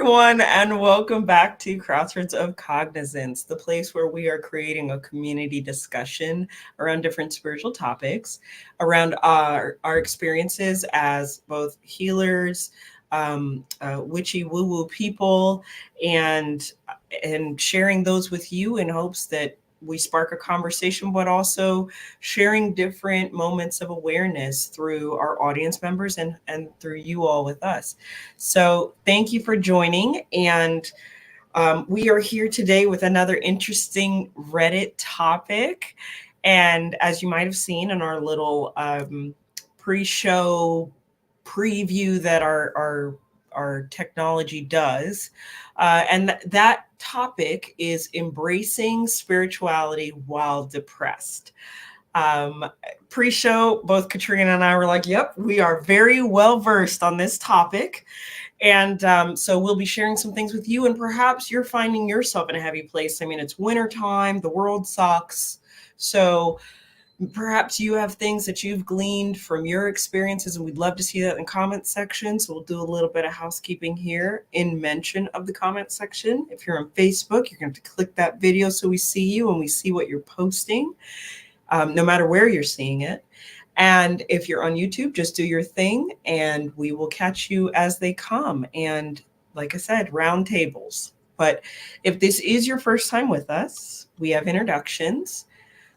everyone, and welcome back to Crossroads of Cognizance, the place where we are creating a community discussion around different spiritual topics, around our experiences as both healers, witchy woo-woo people, and sharing those with you in hopes that we spark a conversation, but also sharing different moments of awareness through our audience members and through you all with us. So thank you for joining. And we are here today with another interesting Reddit topic. And as you might have seen in our little pre-show preview that our technology does, and that topic is embracing spirituality while depressed. Pre-show, both Katrina and I were like, yep, we are very well versed on this topic. And so we'll be sharing some things with you, and perhaps you're finding yourself in a heavy place. I mean, it's winter time, the world sucks. So perhaps you have things that you've gleaned from your experiences, and we'd love to see that in the comment section. So we'll do a little bit of housekeeping here in mention of the comment section. If you're on Facebook, you're going to have to click that video so we see you and we see what you're posting, no matter where you're seeing it. And if you're on YouTube, just do your thing and we will catch you as they come. And like I said, round tables. But if this is your first time with us, we have introductions.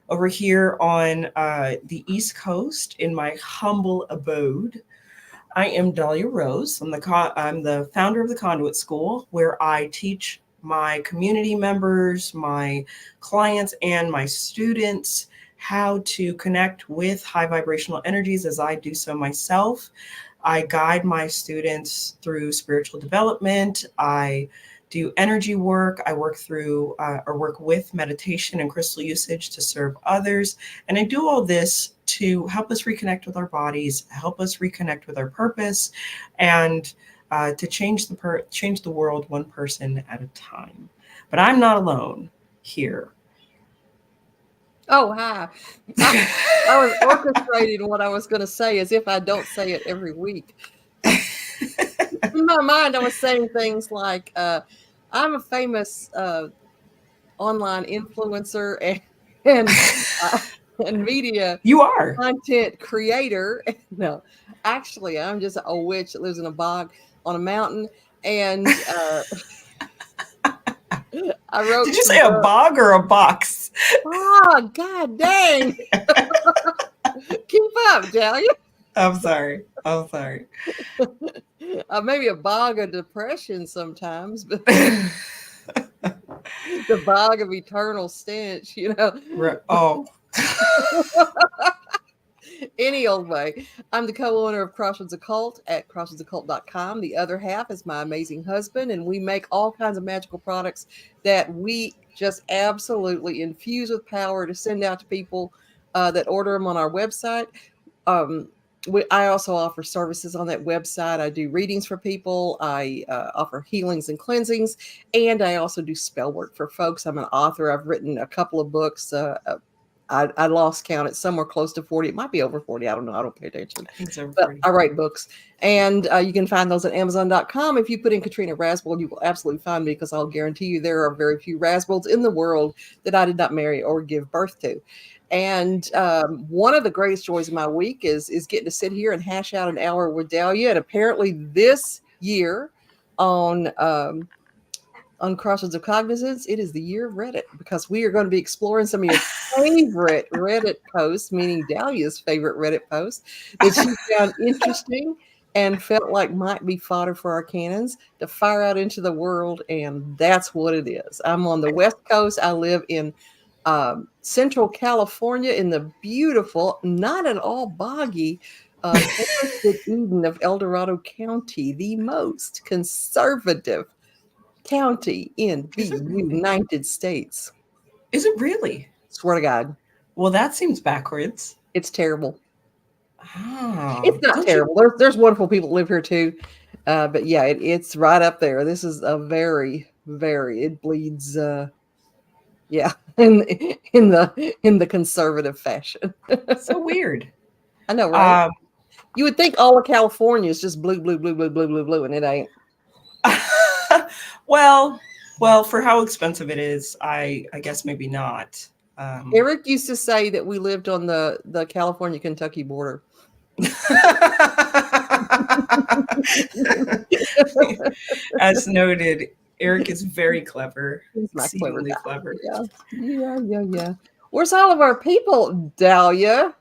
Over here on the East Coast, in my humble abode, I am Dahlia Rose. I'm the founder of the Conduit School, where I teach my community members, my clients, and my students how to connect with high vibrational energies as I do so myself. I guide my students through spiritual development. I do energy work. I work through or work with meditation and crystal usage to serve others. And I do all this to help us reconnect with our bodies, help us reconnect with our purpose, and to change the world one person at a time. But I'm not alone here. Oh, hi. I was orchestrating what I was going to say as if I don't say it every week. In my mind, I was saying things like, I'm a famous online influencer and media You are. content creator. No, actually, I'm just a witch that lives in a bog on a mountain. And I wrote. Did you say a bog or a box? Oh, God dang. Keep up, Dahlia. I'm sorry. Maybe a bog of depression sometimes, but the bog of eternal stench, Oh. Any old way. I'm the co-owner of Crossroads Occult at crossroadsoccult.com. The other half is my amazing husband, and we make all kinds of magical products that we just absolutely infuse with power to send out to people that order them on our website. I also offer services on that website. I do readings for people. I offer healings and cleansings, and I also do spell work for folks. I'm an author. I've written a couple of books. I lost count. It's somewhere close to 40. It might be over 40. I don't know. I don't pay attention. But I write books. And you can find those at Amazon.com. If you put in Katrina Rasbold, you will absolutely find me, because I'll guarantee you there are very few Rasbolds in the world that I did not marry or give birth to. And one of the greatest joys of my week is getting to sit here and hash out an hour with Dahlia. And apparently this year on Crossroads of Cognizance, it is the year of Reddit, because we are going to be exploring some of your favorite Reddit posts, meaning Dahlia's favorite Reddit posts that she found interesting and felt like might be fodder for our cannons to fire out into the world. And that's what it is. I'm on the West Coast. I live in Central California, in the beautiful, not at all boggy, forested Eden of El Dorado County, the most conservative county in the United States. Is it really? Swear to God. Well, that seems backwards. It's terrible. Oh, it's not terrible. There's wonderful people that live here too. But yeah, it's right up there. This is a very, very, it bleeds yeah, in the conservative fashion. So weird. I know, right? You would think all of California is just blue, blue, blue, blue, blue, blue, blue, and it ain't. Well, for how expensive it is, I guess maybe not. Um, Eric used to say that we lived on the California Kentucky border. As noted, Eric is very clever, He's my clever exceedingly guy. clever. Yeah. Yeah. Where's all of our people, Dahlia?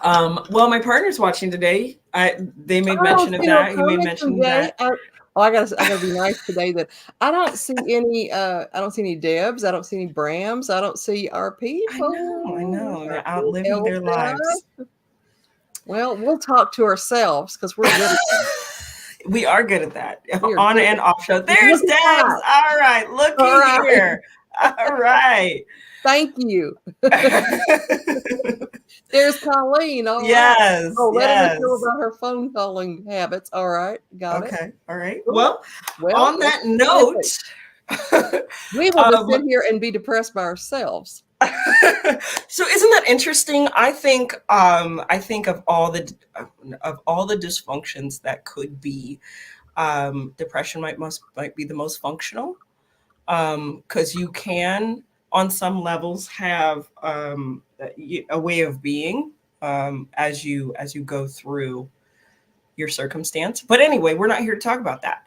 Well, my partner's watching today. They made I don't mention of see no that. He made comments mention today. that. I gotta be nice today. That I don't see any Debs. I don't see any Brams. I don't see our I people. know. Our They're outliving their Elsa. lives. Well, we'll talk to ourselves because we're good at that. We are good at that. We are On good and at off show. that. There's Look at Debs. that. All right. All Looky right. here. All right. Thank you. There's Colleen. All right. Yes. Oh, letting us Yes. know about her phone calling habits. All right. Got it. Okay. All right. Cool. Well, on Let's that get it. note, We will just sit here and be depressed by ourselves. so isn't that interesting? I think of all the dysfunctions that could be, depression might be the most functional, because you can on some levels have a way of being, as you go through your circumstance. But anyway, we're not here to talk about that.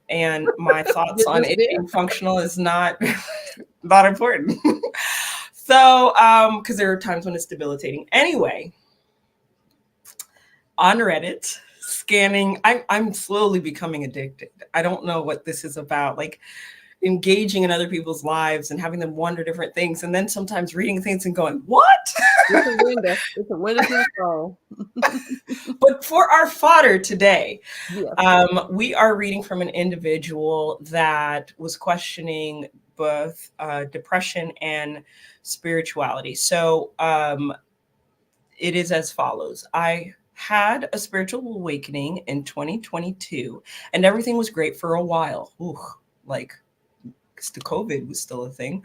And my thoughts You on just it did. being functional is not not important. So, because there are times when it's debilitating. Anyway, on Reddit, scanning, I'm slowly becoming addicted. I don't know what this is about. Like engaging in other people's lives and having them wonder different things, and then sometimes reading things and going, "What?" It's a window. It's a window to the soul. But for our fodder today, Yes. we are reading from an individual that was questioning both depression and spirituality. So it is as follows. I had a spiritual awakening in 2022, and everything was great for a while. Ooh, like the COVID was still a thing.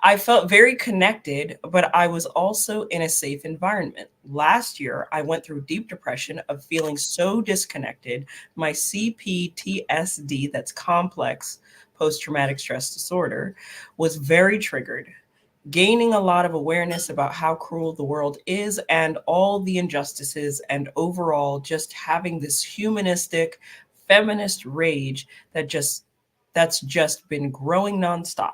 I felt very connected, but I was also in a safe environment. Last year, I went through deep depression of feeling so disconnected. My CPTSD, that's complex post traumatic stress disorder, was very triggered. Gaining a lot of awareness about how cruel the world is and all the injustices, and overall just having this humanistic feminist rage that's just been growing nonstop.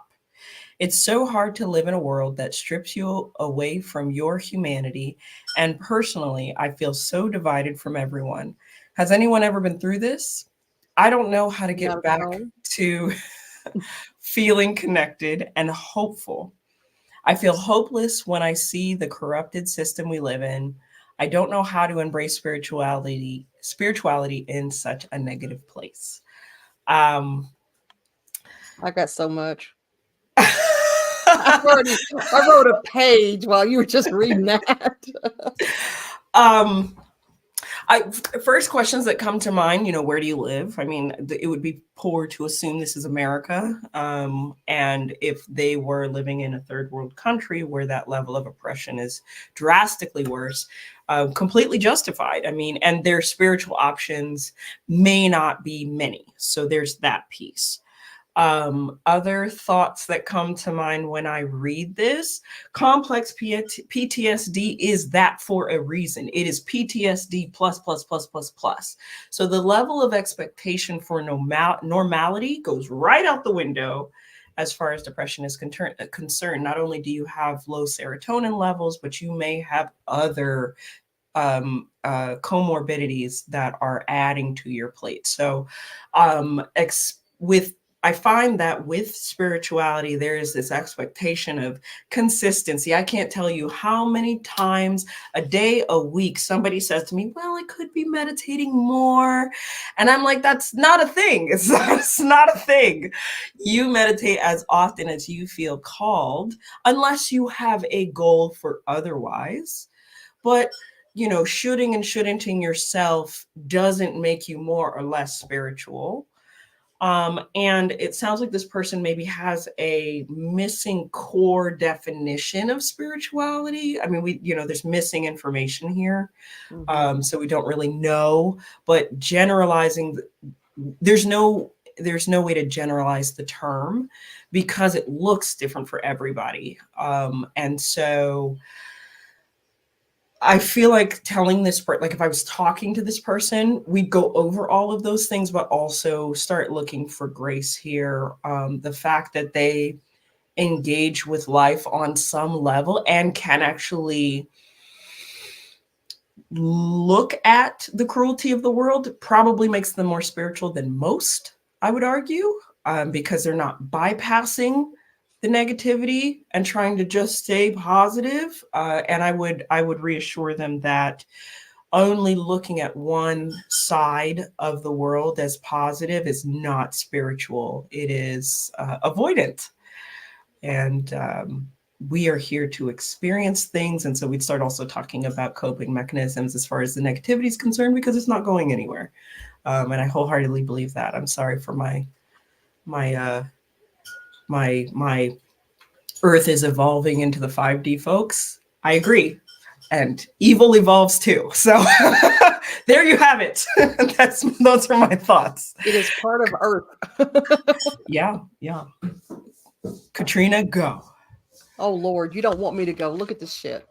It's so hard to live in a world that strips you away from your humanity. And personally, I feel so divided from everyone. Has anyone ever been through this? I don't know how to Not get at back all. to feeling connected and hopeful. I feel hopeless when I see the corrupted system we live in. I don't know how to embrace spirituality in such a negative place. Um, I got so much. I wrote a page while you were just reading that. um, first questions that come to mind, where do you live? I mean, it would be poor to assume this is America. And if they were living in a third world country where that level of oppression is drastically worse, completely justified. I mean, and their spiritual options may not be many. So there's that piece. Other thoughts that come to mind when I read this: complex PTSD is that for a reason. It is PTSD plus, plus, plus, plus, plus. So the level of expectation for normality goes right out the window as far as depression is concerned. Not only do you have low serotonin levels, but you may have other comorbidities that are adding to your plate. So, with I find that with spirituality, there is this expectation of consistency. I can't tell you how many times a day, a week, somebody says to me, "Well, I could be meditating more." And I'm like, that's not a thing. It's not a thing. You meditate as often as you feel called, unless you have a goal for otherwise. But shooting and shouldn'ting yourself doesn't make you more or less spiritual. And it sounds like this person maybe has a missing core definition of spirituality. I mean, there's missing information here. Mhm. So we don't really know, but generalizing, there's no there's no way to generalize the term because it looks different for everybody. And so I feel like telling this, like if I was talking to this person, we'd go over all of those things, but also start looking for grace here. The fact that they engage with life on some level and can actually look at the cruelty of the world probably makes them more spiritual than most, I would argue, because they're not bypassing the negativity and trying to just stay positive. And I would reassure them that only looking at one side of the world as positive is not spiritual. It is avoidant. And we are here to experience things. And so we'd start also talking about coping mechanisms as far as the negativity is concerned, because it's not going anywhere. And I wholeheartedly believe that. I'm sorry for my Earth is evolving into the 5D, folks. I agree. And evil evolves too. So there you have it. Those are my thoughts. It is part of Earth. Yeah. Katrina, go. Oh Lord, you don't want me to go. Look at this shit.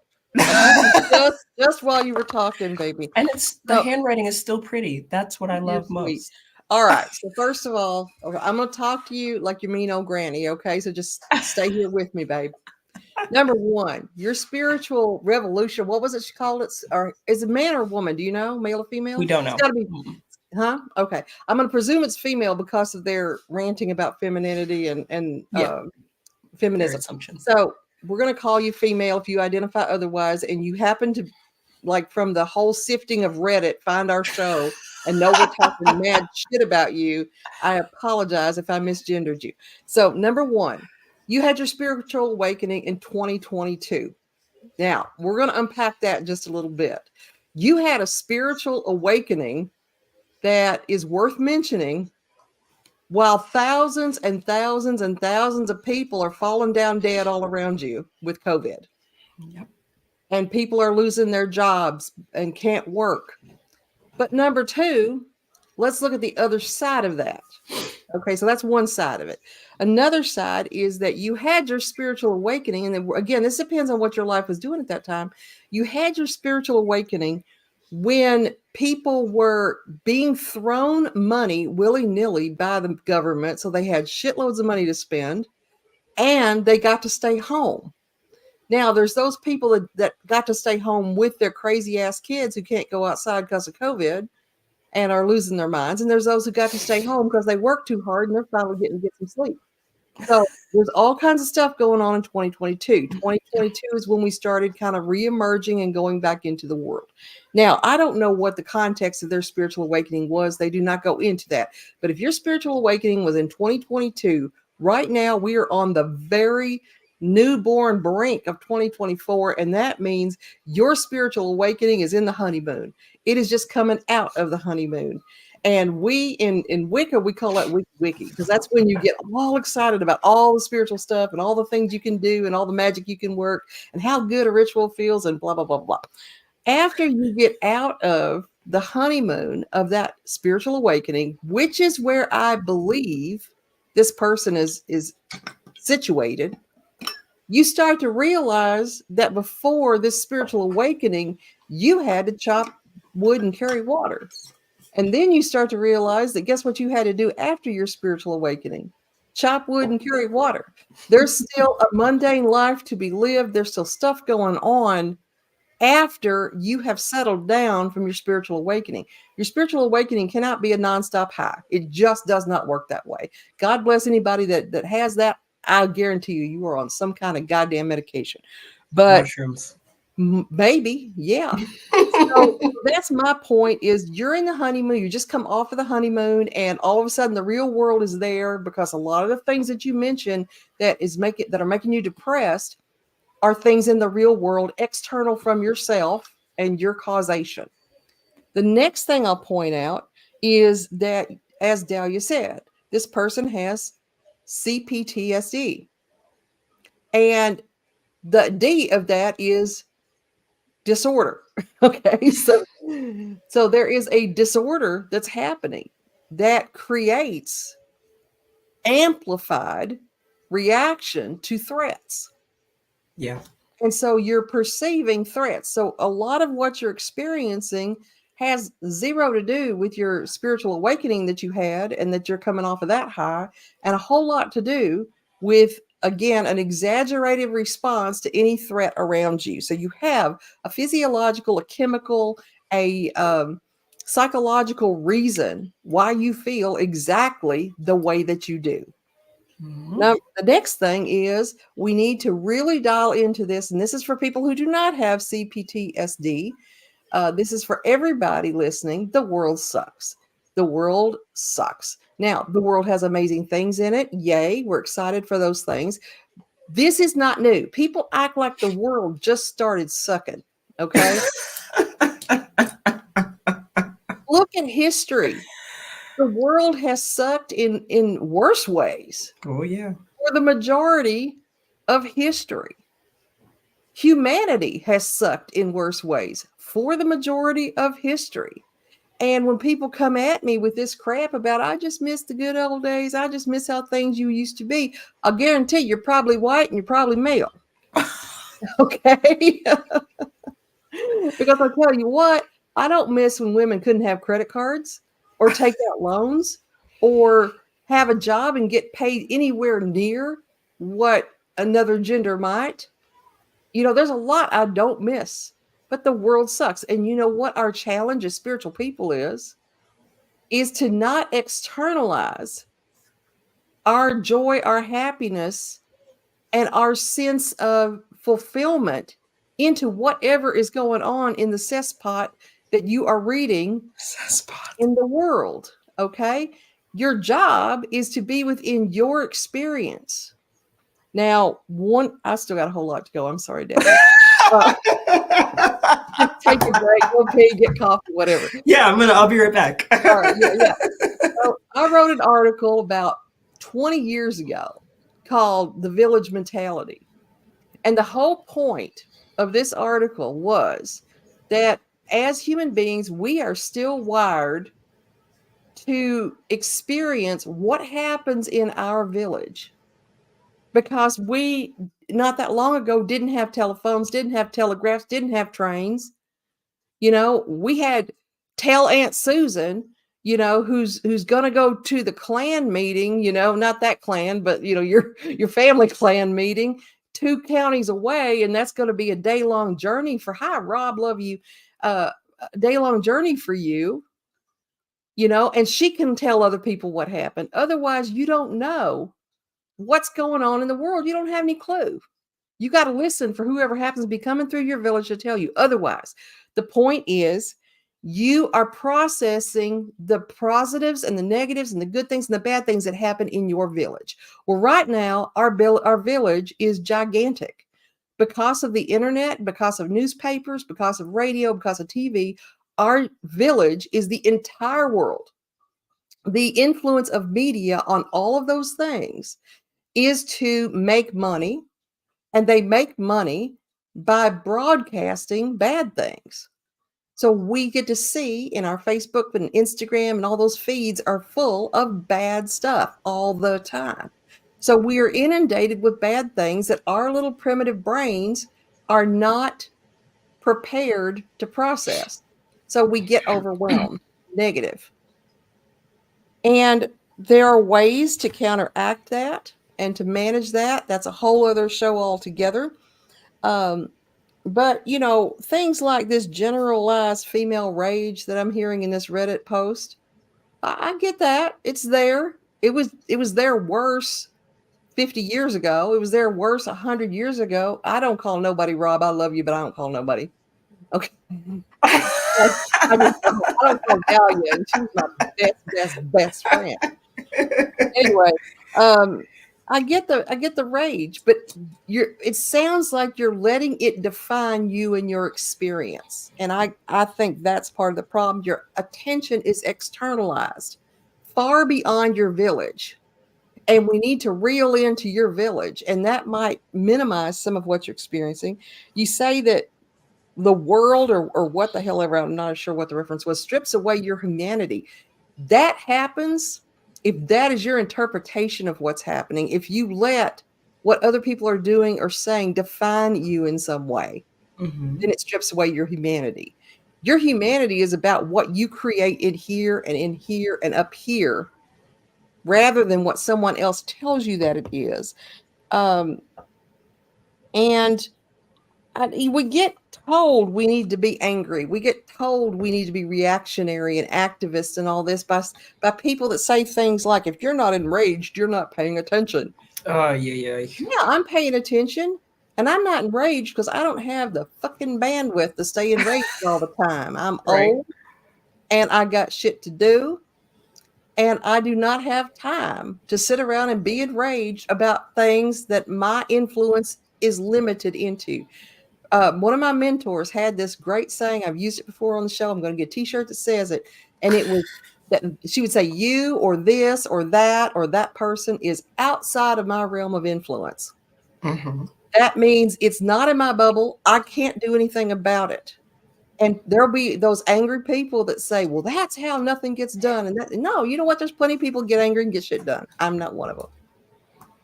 Just while you were talking, baby. And the handwriting is still pretty. That's what I love most. All right. So first of all, I'm going to talk to you like your mean old granny. Okay. So just stay here with me, babe. Number one, your spiritual revolution. What was it she called it? Or is it man or woman? Do you know? Male or female? We don't know. It's got to be. Huh? Okay. I'm going to presume it's female because of their ranting about femininity and feminism. Assumption. So we're going to call you female if you identify otherwise, and you happen to, like, from the whole sifting of Reddit, find our show and know we're talking mad shit about you. I apologize if I misgendered you. So number one, you had your spiritual awakening in 2022. Now we're going to unpack that just a little bit. You had a spiritual awakening that is worth mentioning while thousands and thousands and thousands of people are falling down dead all around you with COVID. Yep. And people are losing their jobs and can't work. But number two, let's look at the other side of that. Okay, so that's one side of it. Another side is that you had your spiritual awakening. And then, again, this depends on what your life was doing at that time. You had your spiritual awakening when people were being thrown money willy-nilly by the government. So they had shitloads of money to spend and they got to stay home. Now, there's those people that got to stay home with their crazy ass kids who can't go outside because of COVID and are losing their minds. And there's those who got to stay home because they worked too hard and they're finally getting to get some sleep. So there's all kinds of stuff going on in 2022. 2022 is when we started kind of reemerging and going back into the world. Now, I don't know what the context of their spiritual awakening was. They do not go into that. But if your spiritual awakening was in 2022, right now we are on the very newborn brink of 2024. And that means your spiritual awakening is in the honeymoon. It is just coming out of the honeymoon. And we in Wicca, we call that wiki, because that's when you get all excited about all the spiritual stuff and all the things you can do and all the magic you can work and how good a ritual feels and blah, blah, blah, blah. After you get out of the honeymoon of that spiritual awakening, which is where I believe this person is situated, you start to realize that before this spiritual awakening, you had to chop wood and carry water. And then you start to realize that guess what you had to do after your spiritual awakening? Chop wood and carry water. There's still a mundane life to be lived. There's still stuff going on after you have settled down from your spiritual awakening. Your spiritual awakening cannot be a nonstop high. It just does not work that way. God bless anybody that has that. I guarantee you are on some kind of goddamn medication. But mushrooms. Maybe, yeah. So that's my point is you're in the honeymoon. You just come off of the honeymoon and all of a sudden the real world is there because a lot of the things that you mentioned that are making you depressed are things in the real world external from yourself and your causation. The next thing I'll point out is that, as Dahlia said, this person has CPTSD. And the D of that is disorder. Okay. So there is a disorder that's happening that creates amplified reaction to threats. Yeah. And so you're perceiving threats. So a lot of what you're experiencing has zero to do with your spiritual awakening that you had and that you're coming off of that high, and a whole lot to do with, again, an exaggerated response to any threat around you. So you have a physiological, a chemical, a psychological reason why you feel exactly the way that you do. Mhm. Now, the next thing is we need to really dial into this, and this is for people who do not have CPTSD. This is for everybody listening. The world sucks. The world sucks. Now, the world has amazing things in it. Yay, we're excited for those things. This is not new. People act like the world just started sucking. Okay. Look at history. The world has sucked in worse ways Oh yeah. for the majority of history. Humanity has sucked in worse ways for the majority of history. And when people come at me with this crap about, I just miss the good old days, I just miss how things you used to be, I'll guarantee you're probably white and you're probably male. Okay. Because I'll tell you what, I don't miss when women couldn't have credit cards or take out loans or have a job and get paid anywhere near what another gender might. You know, there's a lot I don't miss, but the world sucks. And you know what our challenge as spiritual people is to not externalize our joy, our happiness, and our sense of fulfillment into whatever is going on in the cesspot that you are reading Spot. in the world. Okay. Your job is to be within your experience. Now, I still got a whole lot to go. I'm sorry, Debbie. Just take a break, go pee, get coffee, whatever. Yeah, I'll be right back. All right, yeah. So I wrote an article about 20 years ago called The Village Mentality. And the whole point of this article was that as human beings, we are still wired to experience what happens in our village because we, not that long ago, didn't have telephones, didn't have telegraphs, didn't have trains. You know, we had tell Aunt Susan, you know, who's going to go to the clan meeting, you know, not that clan, but you know, your family clan meeting 2 counties away, and that's going to be a day-long journey for, hi Rob, love you, a day-long journey for you, you know, and she can tell other people what happened. Otherwise, you don't know what's going on in the world. You don't have any clue. You got to listen for whoever happens to be coming through your village to tell you. Otherwise, the point is you are processing the positives and the negatives and the good things and the bad things that happen in your village. Well, right now, our village is gigantic because of the internet, because of newspapers, because of radio, because of TV. Our village is the entire world. The influence of media on all of those things is to make money, and they make money by broadcasting bad things. So we get to see in our Facebook and Instagram, and all those feeds are full of bad stuff all the time. So we are inundated with bad things that our little primitive brains are not prepared to process. So we get overwhelmed, negative. And there are ways to counteract that and to manage that. That's a whole other show altogether. But you know, things like this generalized female rage that I'm hearing in this Reddit post, I get that. It's there. It was there worse 50 years ago. It was there worse 100 years ago. I don't call nobody Rob. I love you, but I don't call nobody. Okay. I don't call Dahlia, and she's my best friend. Anyway, I get the rage, but it sounds like you're letting it define you and your experience. And I think that's part of the problem. Your attention is externalized far beyond your village. And we need to reel into your village, and that might minimize some of what you're experiencing. You say that the world or what the hell ever, I'm not sure what the reference was, strips away your humanity. That happens if that is your interpretation of what's happening, if you let what other people are doing or saying define you in some way, then it strips away your humanity. Your humanity is about what you create in here and up here, rather than what someone else tells you that it is. And we get told we need to be angry. We get told we need to be reactionary and activists and all this by people that say things like, if you're not enraged, you're not paying attention. Yeah. Yeah, I'm paying attention. And I'm not enraged because I don't have the fucking bandwidth to stay enraged all the time. I'm old and I got shit to do. And I do not have time to sit around and be enraged about things that my influence is limited into. One of my mentors had this great saying. I've used it before on the show. I'm going to get a t-shirt that says it. And it was that she would say, you or this or that person is outside of my realm of influence. That means it's not in my bubble. I can't do anything about it. And there'll be those angry people that say, well, that's how nothing gets done. And no, you know what? There's plenty of people get angry and get shit done. I'm not one of them,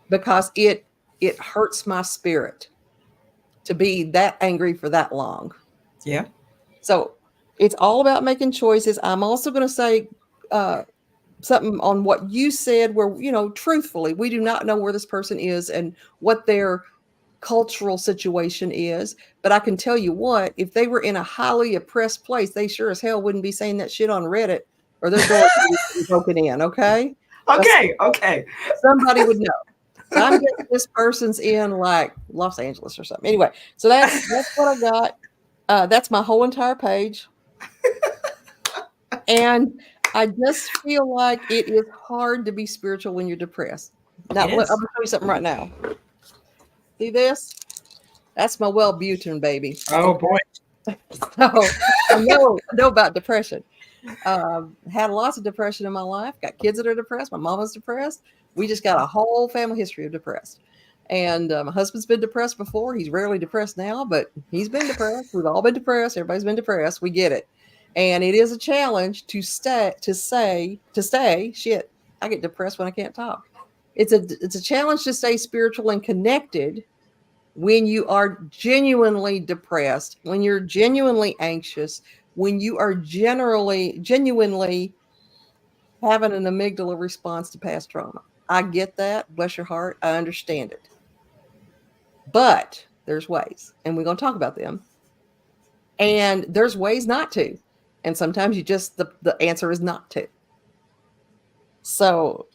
because it hurts my spirit to be that angry for that long. Yeah. So it's all about making choices. I'm also going to say something on what you said, where, truthfully, we do not know where this person is and what their cultural situation is. But I can tell you what, if they were in a highly oppressed place, they sure as hell wouldn't be saying that shit on Reddit, or their door would be broken in. Okay. Somebody would know. So I'm guessing this person's in like Los Angeles or something. Anyway, so that's what I got. That's my whole entire page. And I just feel like it is hard to be spiritual when you're depressed. Now, I'm going to show you something right now. See this? That's my Wellbutrin, baby. Oh, boy. So I know about depression. Had lots of depression in my life. Got kids that are depressed. My mama's depressed. We just got a whole family history of depressed. And my husband's been depressed before. He's rarely depressed now, but he's been depressed. We've all been depressed. Everybody's been depressed. We get it. And it is a challenge to stay. Shit, I get depressed when I can't talk. It's a challenge to stay spiritual and connected when you are genuinely depressed, when you're genuinely anxious, when you are genuinely having an amygdala response to past trauma. I get that. Bless your heart. I understand it. But there's ways, and we're going to talk about them. And there's ways not to. And sometimes you just, the answer is not to. So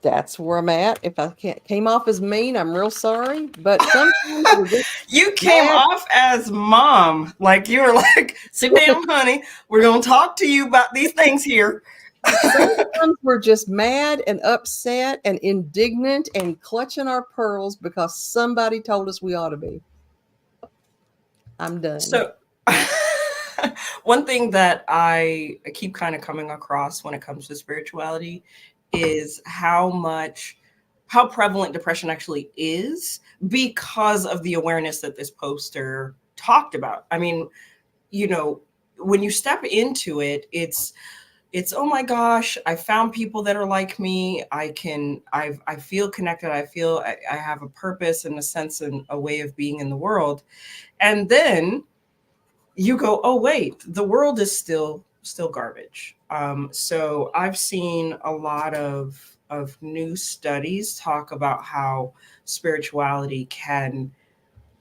that's where I'm at. If I came off as mean, I'm real sorry. But sometimes you came off as mom. Like you were like, sit down, honey. We're going to talk to you about these things here. Sometimes we're just mad and upset and indignant and clutching our pearls because somebody told us we ought to be. I'm done. So one thing that I keep kind of coming across when it comes to spirituality is how prevalent depression actually is because of the awareness that this poster talked about. I mean, when you step into it, it's, oh my gosh, I found people that are like me. I feel connected. I feel I have a purpose and a sense and a way of being in the world. And then you go, oh wait, the world is still garbage. So I've seen a lot of new studies talk about how spirituality can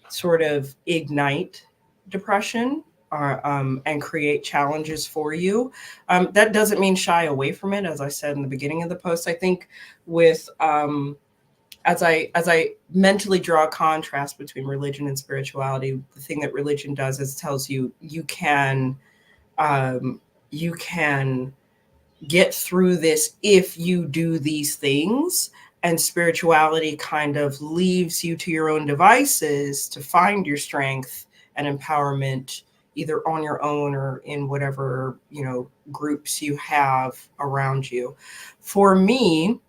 sort of ignite depression and create challenges for you. That doesn't mean shy away from it. As I said in the beginning of the post, I think with as I mentally draw a contrast between religion and spirituality, the thing that religion does is tells you can get through this if you do these things. And spirituality kind of leaves you to your own devices to find your strength and empowerment, either on your own or in whatever, groups you have around you. For me,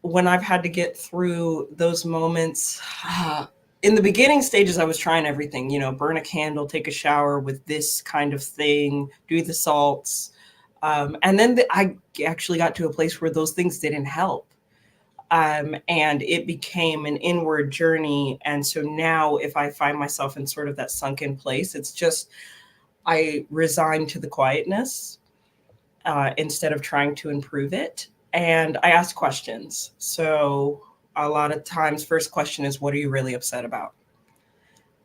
when I've had to get through those moments, in the beginning stages, I was trying everything, burn a candle, take a shower with this kind of thing, do the salts, And then I actually got to a place where those things didn't help. And it became an inward journey. And so now, if I find myself in sort of that sunken place, it's just I resign to the quietness instead of trying to improve it. And I ask questions. So a lot of times, first question is, what are you really upset about?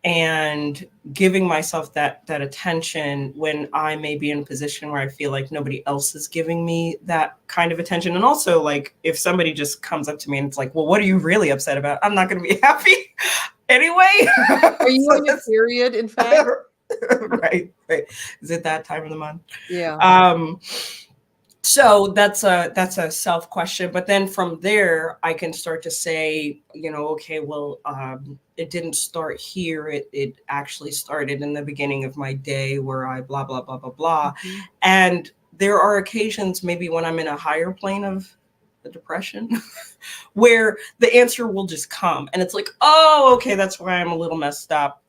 And giving myself that attention when I may be in a position where I feel like nobody else is giving me that kind of attention. And also, like, if somebody just comes up to me and it's like, well, what are you really upset about? I'm not going to be happy anyway. Are you So on your period, in fact? right, right. Is it that time of the month? Yeah. So that's a self question, but then from there I can start to say, okay, well, it didn't start here. It actually started in the beginning of my day where I blah blah blah blah blah. Mhm. And there are occasions, maybe when I'm in a higher plane of the depression, where the answer will just come, and it's like, oh, okay, that's why I'm a little messed up.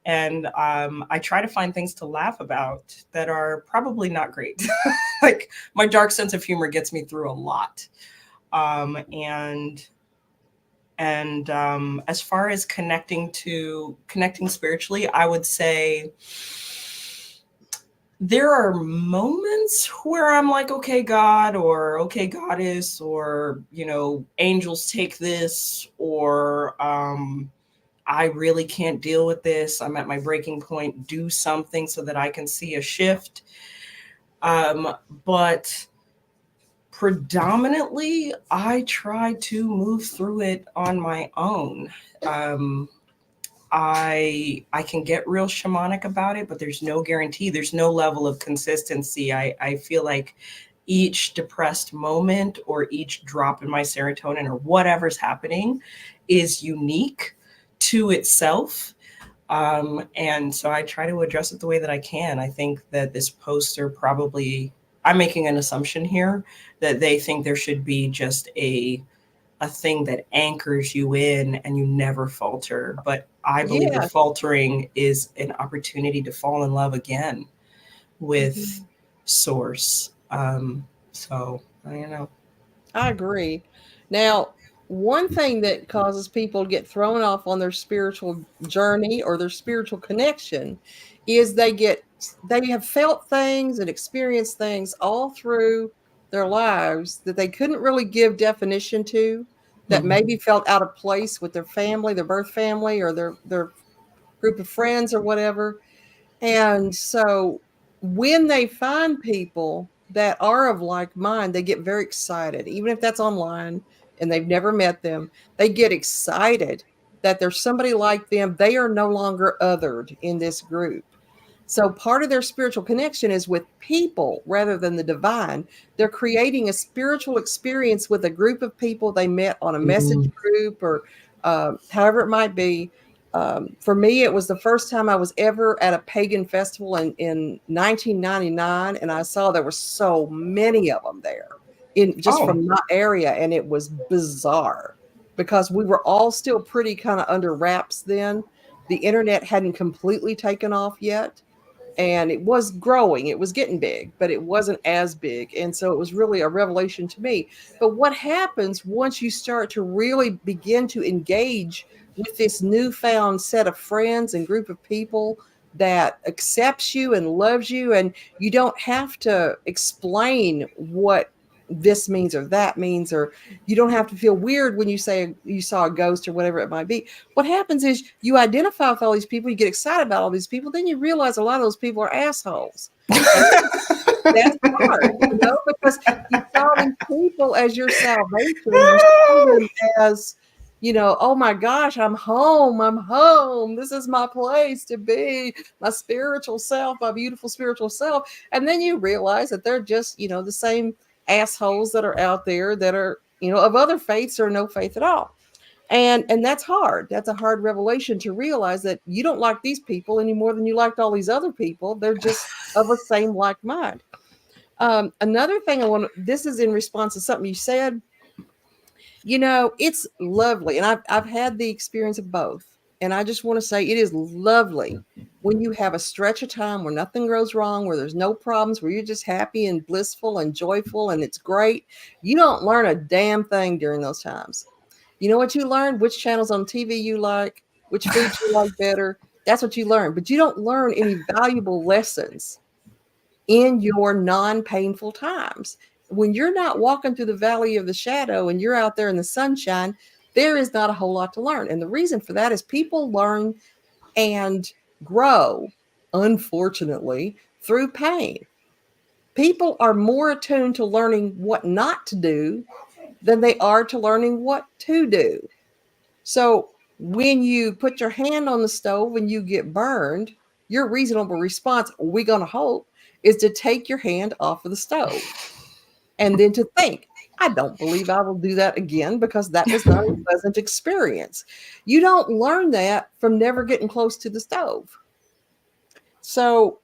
And I try to find things to laugh about that are probably not great. Like, my dark sense of humor gets me through a lot. And as far as connecting spiritually, I would say there are moments where I'm like, okay, God, or okay, Goddess, or angels, take this, or I really can't deal with this. I'm at my breaking point. Do something so that I can see a shift. But predominantly, I try to move through it on my own. Um, I can get real shamanic about it, but there's no guarantee. There's no level of consistency. I feel like each depressed moment or each drop in my serotonin or whatever's happening is unique to itself. And so I try to address it the way that I can. I think that this poster probably, I'm making an assumption here that they think there should be just a thing that anchors you in and you never falter. But I believe the Yeah. faltering is an opportunity to fall in love again with Mhm. source. So I don't know. I agree. Now, one thing that causes people to get thrown off on their spiritual journey or their spiritual connection is they have felt things and experienced things all through their lives that they couldn't really give definition to, that Mhm. maybe felt out of place with their family, their birth family, or their group of friends or whatever. And so when they find people that are of like mind, they get very excited, even if that's online and they've never met them. They get excited that there's somebody like them. They are no longer othered in this group. So part of their spiritual connection is with people rather than the divine. They're creating a spiritual experience with a group of people they met on a message Mhm. group or however it might be. For me, it was the first time I was ever at a pagan festival in 1999, and I saw there were so many of them there in just Oh. from my area, and it was bizarre because we were all still pretty kind of under wraps then. The internet hadn't completely taken off yet, and it was growing, it was getting big, but it wasn't as big, and so it was really a revelation to me. But what happens once you start to really begin to engage with this newfound set of friends and group of people that accepts you and loves you, and you don't have to explain what this means or that means, or you don't have to feel weird when you say you saw a ghost or whatever it might be. What happens is you identify with all these people, you get excited about all these people, then you realize a lot of those people are assholes. And that's hard, because you saw these people as your salvation. You see them as, oh my gosh, I'm home. I'm home. This is my place to be, my spiritual self, my beautiful spiritual self. And then you realize that they're just, the same assholes that are out there that are, of other faiths or no faith at all. And that's hard. That's a hard revelation to realize that you don't like these people any more than you liked all these other people. They're just of the same like mind. Another thing this is in response to something you said. It's lovely, and I've had the experience of both. And I just want to say it is lovely when you have a stretch of time where nothing goes wrong, where there's no problems, where you're just happy and blissful and joyful and it's great. You don't learn a damn thing during those times. You know what you learn? Which channels on TV you like, which foods you like better. That's what you learn. But you don't learn any valuable lessons in your non-painful times. When you're not walking through the valley of the shadow and you're out there in the sunshine, there is not a whole lot to learn. And the reason for that is people learn and grow, unfortunately, through pain. People are more attuned to learning what not to do than they are to learning what to do. So when you put your hand on the stove and you get burned, your reasonable response, we're going to hope, is to take your hand off of the stove and then to think, I don't believe I will do that again because that was not a pleasant experience. You don't learn that from never getting close to the stove. So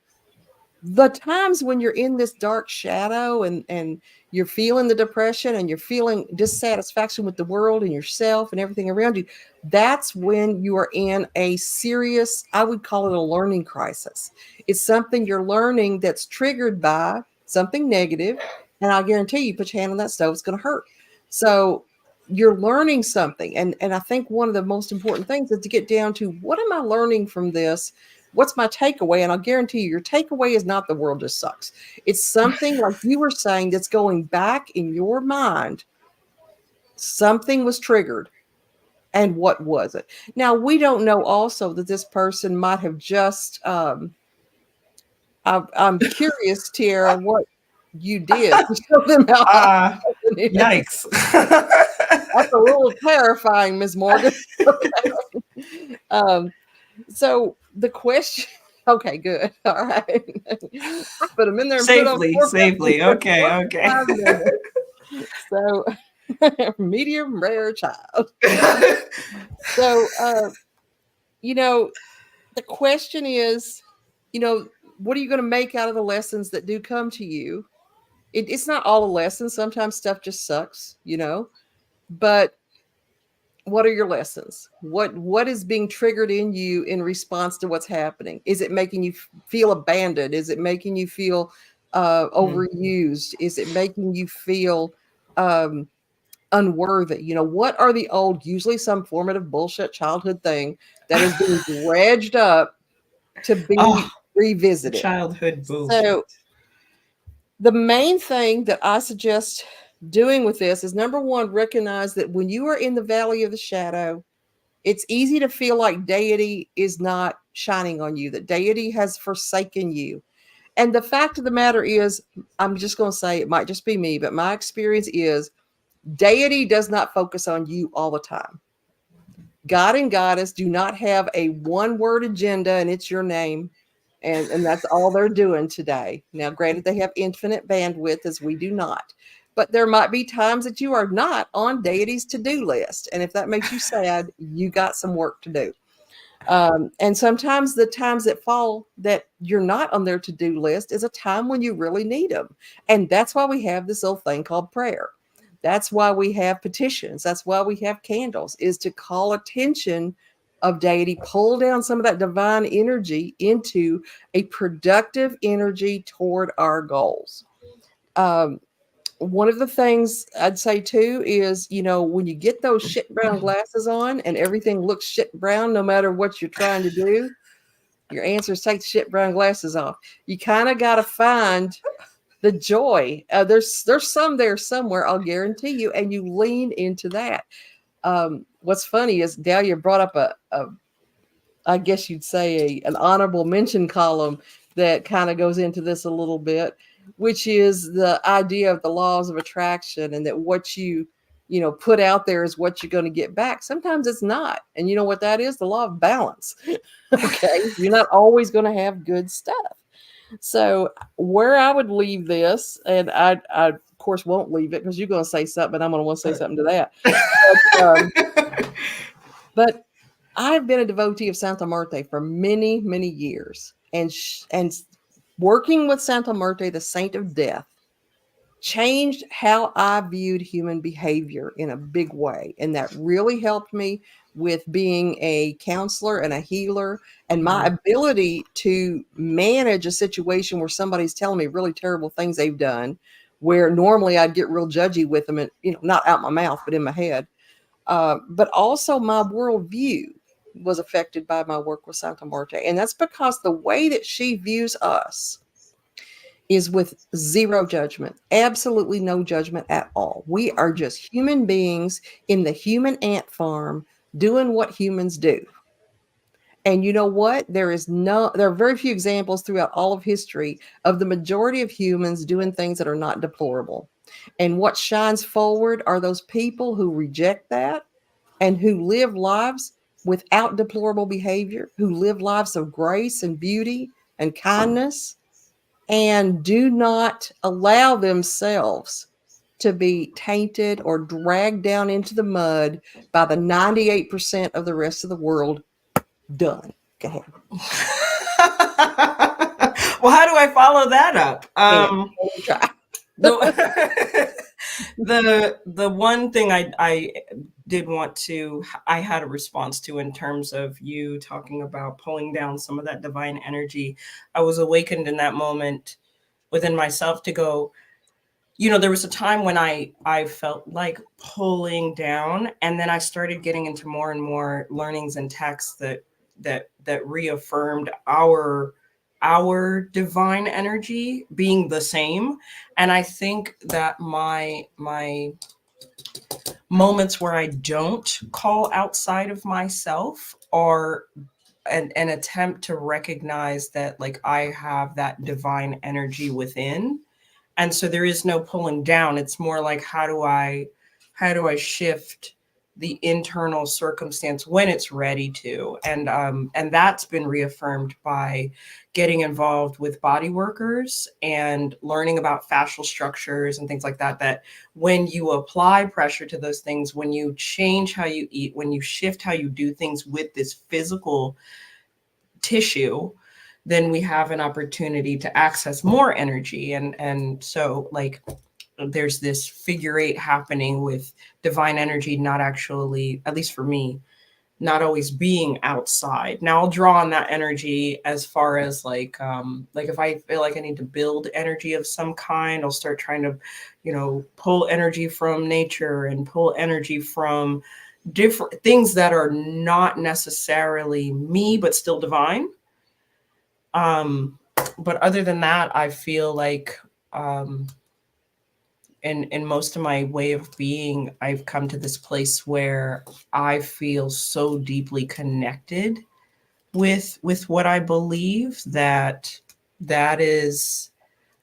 the times when you're in this dark shadow and you're feeling the depression and you're feeling dissatisfaction with the world and yourself and everything around you, that's when you are in a serious, I would call it a learning crisis. It's something you're learning that's triggered by something negative, and I guarantee you, put your hand on that stove, it's going to hurt. So you're learning something, and I think one of the most important things is to get down to, what am I learning from this? What's my takeaway? And I'll guarantee you, your takeaway is not the world just sucks. It's something like you were saying that's going back in your mind. Something was triggered. And what was it? Now, we don't know also that this person might have just, I'm curious, Tiara, what you did to show them how. Yikes. That's a little terrifying, Ms. Morgan. So the question, okay, good. All right. I put them in there and safely, put them safely. Okay. So medium rare child. So, the question is, what are you going to make out of the lessons that do come to you? It's not all the lessons. Sometimes stuff just sucks, but what are your lessons? What is being triggered in you in response to what's happening? Is it making you feel abandoned? Is it making you feel overused? Is it making you feel unworthy? What are the old, usually some formative bullshit childhood thing that is being dredged up to be revisited? Childhood bullshit. So the main thing that I suggest doing with this is, number one, recognize that when you are in the valley of the shadow, it's easy to feel like deity is not shining on you, that deity has forsaken you. And the fact of the matter is, I'm just going to say, it might just be me, but my experience is deity does not focus on you all the time. God and Goddess do not have a one-word agenda and it's your name. And that's all they're doing today. Now, granted, they have infinite bandwidth as we do not. But there might be times that you are not on deity's to-do list. And if that makes you sad, you got some work to do. And sometimes the times that fall that you're not on their to-do list is a time when you really need them. And that's why we have this old thing called prayer. That's why we have petitions. That's why we have candles, is to call attention of deity, pull down some of that divine energy into a productive energy toward our goals. One of the things I'd say too is, when you get those shit brown glasses on and everything looks shit brown, no matter what you're trying to do, your answer is take the shit brown glasses off. You kind of got to find the joy. There's some there somewhere, I'll guarantee you, and you lean into that. What's funny is Dahlia brought up I guess you'd say an honorable mention column that kind of goes into this a little bit, which is the idea of the laws of attraction, and that what you put out there is what you're going to get back. Sometimes it's not. And you know what that is? The law of balance. Okay. You're not always going to have good stuff. So where I would leave this, and I of course won't leave it because you're going to say something, and I'm going to want to say something to that. But I've been a devotee of Santa Muerte for many, many years, and working with Santa Muerte, the saint of death, changed how I viewed human behavior in a big way. And that really helped me with being a counselor and a healer, and my ability to manage a situation where somebody's telling me really terrible things they've done, where normally I'd get real judgy with them, and not out my mouth, but in my head. But also my worldview was affected by my work with Santa Marta. And that's because the way that she views us is with zero judgment, absolutely no judgment at all. We are just human beings in the human ant farm doing what humans do. And you know what? There are very few examples throughout all of history of the majority of humans doing things that are not deplorable. And what shines forward are those people who reject that and who live lives without deplorable behavior, who live lives of grace and beauty and kindness, and do not allow themselves to be tainted or dragged down into the mud by the 98% of the rest of the world. Done. Go ahead. Well, how do I follow that up? the, the one thing I did want to, I had a response to in terms of you talking about pulling down some of that divine energy. I was awakened in that moment within myself to go, there was a time when I felt like pulling down, and then I started getting into more and more learnings and texts that reaffirmed our divine energy being the same. And I think that my moments where I don't call outside of myself are an attempt to recognize that, like, I have that divine energy within. And so there is no pulling down. It's more like, how do I shift the internal circumstance when it's ready to? And that's been reaffirmed by getting involved with body workers and learning about fascial structures and things like that, that when you apply pressure to those things, when you change how you eat, when you shift how you do things with this physical tissue, then we have an opportunity to access more energy. And so, like, there's this figure eight happening with divine energy, not actually, at least for me, not always being outside. Now I'll draw on that energy as far as like if I feel like I need to build energy of some kind, I'll start trying to, pull energy from nature and pull energy from different things that are not necessarily me, but still divine. But other than that, I feel like in most of my way of being, I've come to this place where I feel so deeply connected with what I believe that is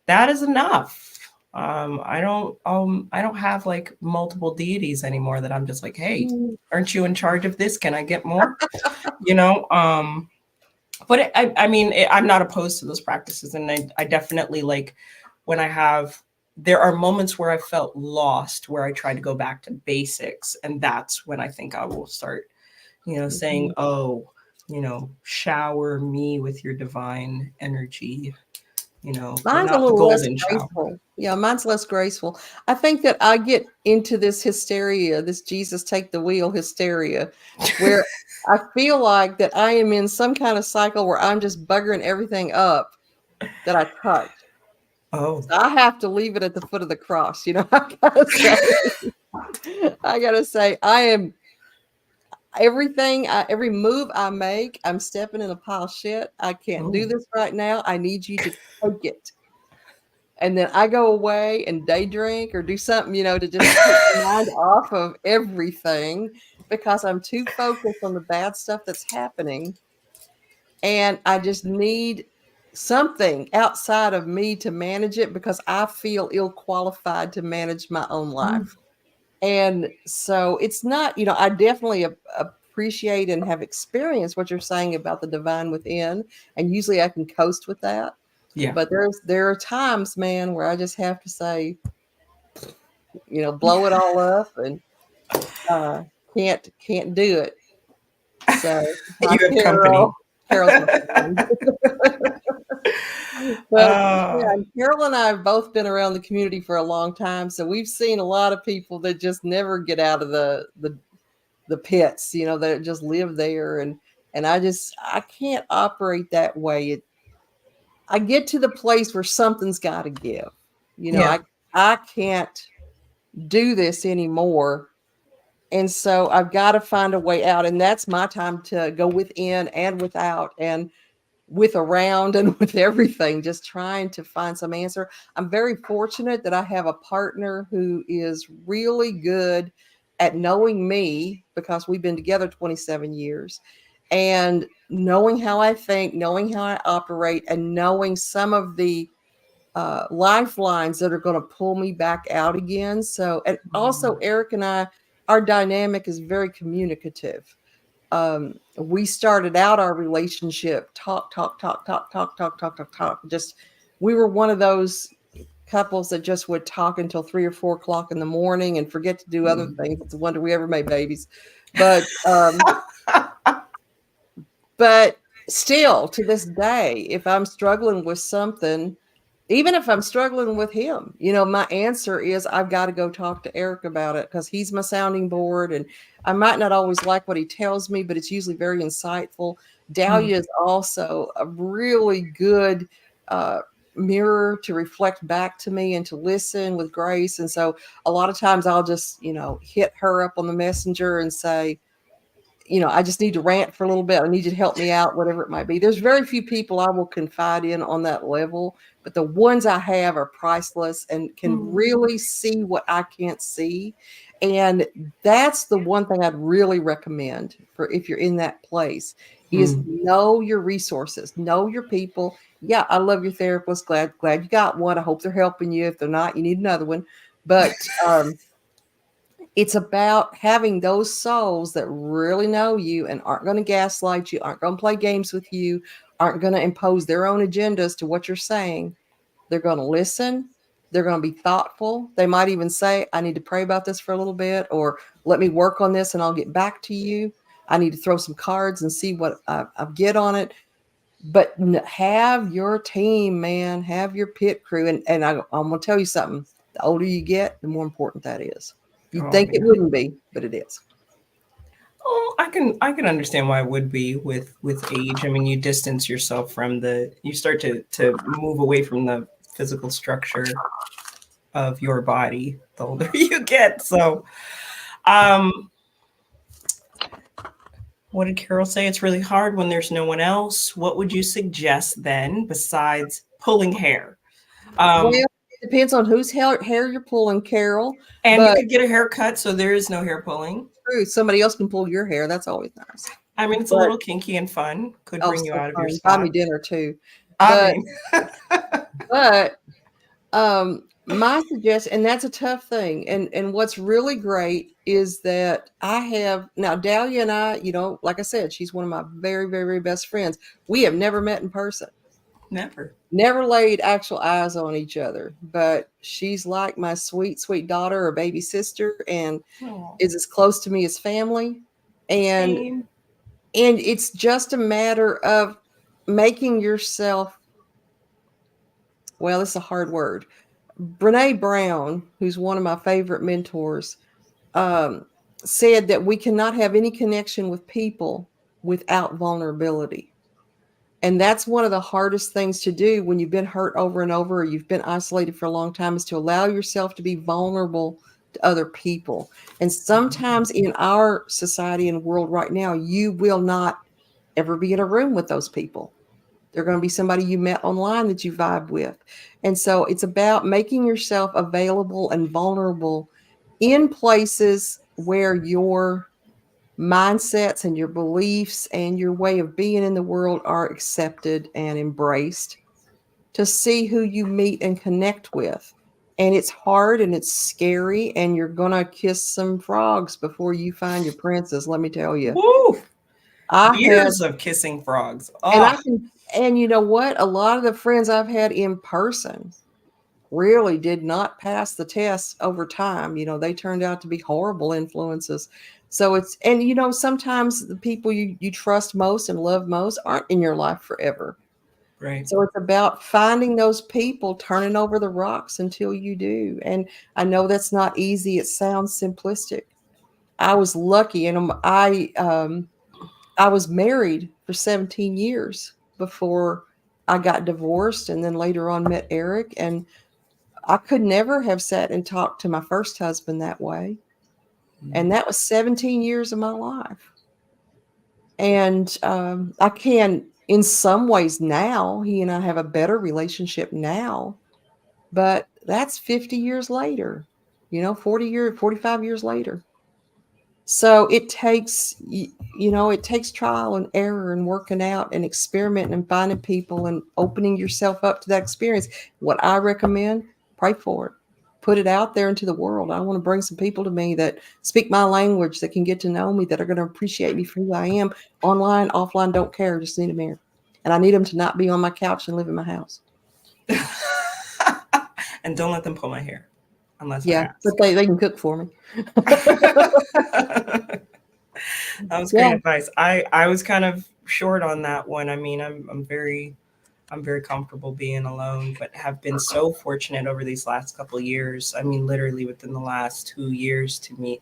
enough. I don't have like multiple deities anymore that I'm just like, hey, aren't you in charge of this? Can I get more? But I mean, I'm not opposed to those practices. And I definitely, like, when there are moments where I felt lost, where I try to go back to basics. And that's when I think I will start, saying, oh, shower me with your divine energy, Mine's a little less graceful. Yeah, mine's less graceful. I think that I get into this hysteria, this Jesus take the wheel hysteria, where I feel like that I am in some kind of cycle where I'm just buggering everything up that I touch. Oh, so I have to leave it at the foot of the cross. I gotta say, I am everything. Every move I make, I'm stepping in a pile of shit. I can't do this right now. I need you to take it. And then I go away and day drink or do something, to just take my mind off of everything, because I'm too focused on the bad stuff that's happening. And I just need something outside of me to manage it, because I feel ill qualified to manage my own life. And so it's not, I definitely appreciate and have experienced what you're saying about the divine within. And usually I can coast with that. yeah. But there are times, man, where I just have to say, blow it all up, and can't do it. So you have company. Carol's my friend. But yeah, uh, and Carol and I have both been around the community for a long time, so we've seen a lot of people that just never get out of the pits, that just live there, and I can't operate that way. I get to the place where something's got to give. yeah. I can't do this anymore. And so I've got to find a way out. And that's my time to go within and without and with around and with everything, just trying to find some answer. I'm very fortunate that I have a partner who is really good at knowing me because we've been together 27 years and knowing how I think, knowing how I operate, and knowing some of the lifelines that are going to pull me back out again. So, and also Eric and I, our dynamic is very communicative. We started out our relationship talk, talk, talk, talk, talk, talk, talk, talk, talk. Just we were one of those couples that just would talk until 3 or 4 o'clock in the morning and forget to do other things. It's a wonder we ever made babies. But but still to this day, if I'm struggling with something, even if I'm struggling with him, my answer is I've got to go talk to Eric about it because he's my sounding board. And I might not always like what he tells me, but it's usually very insightful. Dahlia is also a really good mirror to reflect back to me and to listen with grace. And so a lot of times I'll just, hit her up on the messenger and say, I just need to rant for a little bit. I need you to help me out, whatever it might be. There's very few people I will confide in on that level, but the ones I have are priceless and can really see what I can't see. And that's the one thing I'd really recommend for if you're in that place is know your resources, know your people. Yeah, I love your therapist. Glad you got one. I hope they're helping you. If they're not, you need another one. But it's about having those souls that really know you and aren't going to gaslight you, aren't going to play games with you, aren't going to impose their own agendas to what you're saying. They're going to listen. They're going to be thoughtful. They might even say, I need to pray about this for a little bit, or let me work on this and I'll get back to you. I need to throw some cards and see what I get on it. But have your team, man, have your pit crew. And I'm going to tell you something. The older you get, the more important that is. You'd Oh think it man. wouldn't be, but it is. Oh, I can understand why it would be with age. I mean, you distance yourself from you start to move away from the physical structure of your body the older you get. So, um, what did Carol say? It's really hard when there's no one else. What would you suggest then besides pulling hair? Well, Um, it depends on whose hair you're pulling, Carol. and you But could get a haircut, so there is no hair pulling. true, somebody else can pull your hair. That's always nice. I mean, it's a But little kinky and fun. Could oh, bring you so out of your fun. Buy me spot. dinner too. I But mean, but my suggestion, and that's a tough thing. And what's really great is that I have now Dahlia and I, like I said, she's one of my very, very, very best friends. We have never met in person. never. Never laid actual eyes on each other, but she's like my sweet, sweet daughter or baby sister and Oh, is as close to me as family. And same. and it's just a matter of making yourself, well, it's a hard word. Brene Brown, who's one of my favorite mentors, um, said that we cannot have any connection with people without vulnerability. And that's one of the hardest things to do when you've been hurt over and over, or you've been isolated for a long time, is to allow yourself to be vulnerable to other people. And sometimes in our society and world right now, you will not ever be in a room with those people. They're going to be somebody you met online that you vibe with. And so it's about making yourself available and vulnerable in places where your mindsets and your beliefs and your way of being in the world are accepted and embraced, to see who you meet and connect with. And it's hard and it's scary, and you're going to kiss some frogs before you find your princess, let me tell you. Woo! I had, Years of kissing frogs. and Oh, I can, and you know what? A lot of the friends I've had in person really did not pass the test over time. They turned out to be horrible influences. So and sometimes the people you trust most and love most aren't in your life forever. Right. So it's about finding those people, turning over the rocks until you do. And I know that's not easy. It sounds simplistic. I was lucky, and I was married for 17 years before I got divorced, and then later on met Eric. And I could never have sat and talked to my first husband that way. And that was 17 years of my life. And I can, in some ways now, he and I have a better relationship now, but that's 50 years later, 40 years, 45 years later. So it takes, it takes trial and error and working out and experimenting and finding people and opening yourself up to that experience. What I recommend, pray for it. Put it out there into the world. I want to bring some people to me that speak my language, that can get to know me, that are going to appreciate me for who I am. Online, offline, don't care. Just need a mirror. And I need them to not be on my couch and live in my house. And don't let them pull my hair unless I Yeah, ask. but they can cook for me. That was great Yeah. advice. I was kind of short on that one. I mean, I'm very comfortable being alone, but have been so fortunate over these last couple of years. I mean, literally within the last 2 years to meet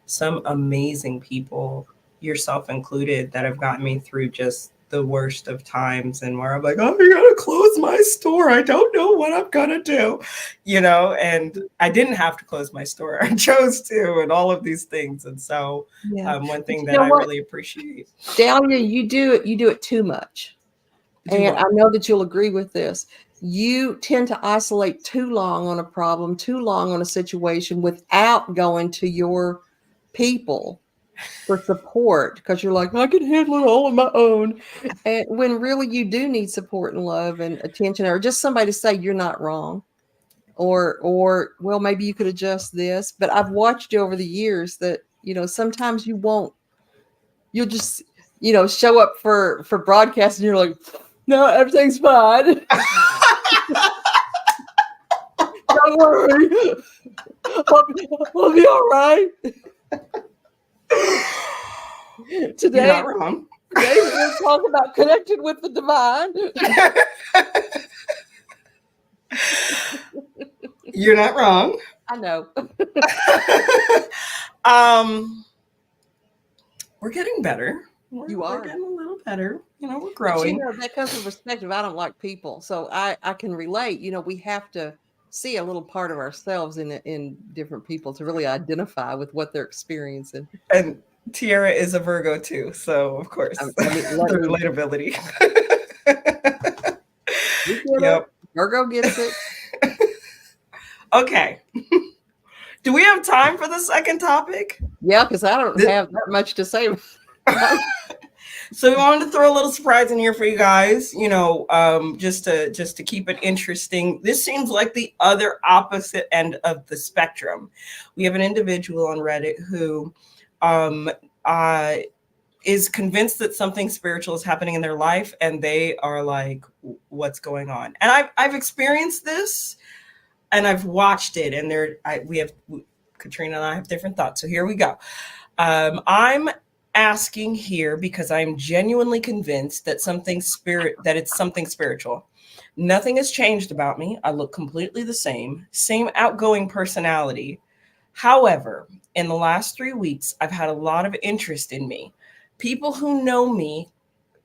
some amazing people, yourself included, that have gotten me through just the worst of times, and where I'm like, oh, I gotta close my store. I don't know what I'm gonna do, and I didn't have to close my store. I chose to, and all of these things. And so Yeah. one thing You that know I what, really appreciate. Dahlia, you do it too much. Do And I what? know that you'll agree with this. You tend to isolate too long on a problem, too long on a situation without going to your people for support, because you're like, I can handle it all on my own. And when really you do need support and love and attention, or just somebody to say you're not wrong. Or well, maybe you could adjust this. But I've watched you over the years that, sometimes you'll just, show up for broadcast and you're like, no, everything's fine. Don't worry. I'll be all right. You're Today, not wrong. today we're going to talk about connected with the divine. You're not wrong. I know. um, we're getting better. You We're are. getting a little better. We're But growing. that comes from perspective. I don't like people, so I can relate. We have to see a little part of ourselves in different people to really identify with what they're experiencing. And Tiara is a Virgo too, so of course, Let me the relatability. you get it. Yep. Virgo gets it. Okay. Do we have time for the second topic? Yeah, because I don't have that much to say. So we wanted to throw a little surprise in here for you guys, just to keep it interesting. This seems like the other opposite end of the spectrum. We have an individual on Reddit who is convinced that something spiritual is happening in their life, and they are like, what's going on? And I've experienced this, and I've watched it, and Katrina and I have different thoughts. So here we go. I'm asking here because I'm genuinely convinced that it's something spiritual. Nothing has changed about me. I look completely the same outgoing personality. However, in the last 3 weeks, I've had a lot of interest in me. People who know me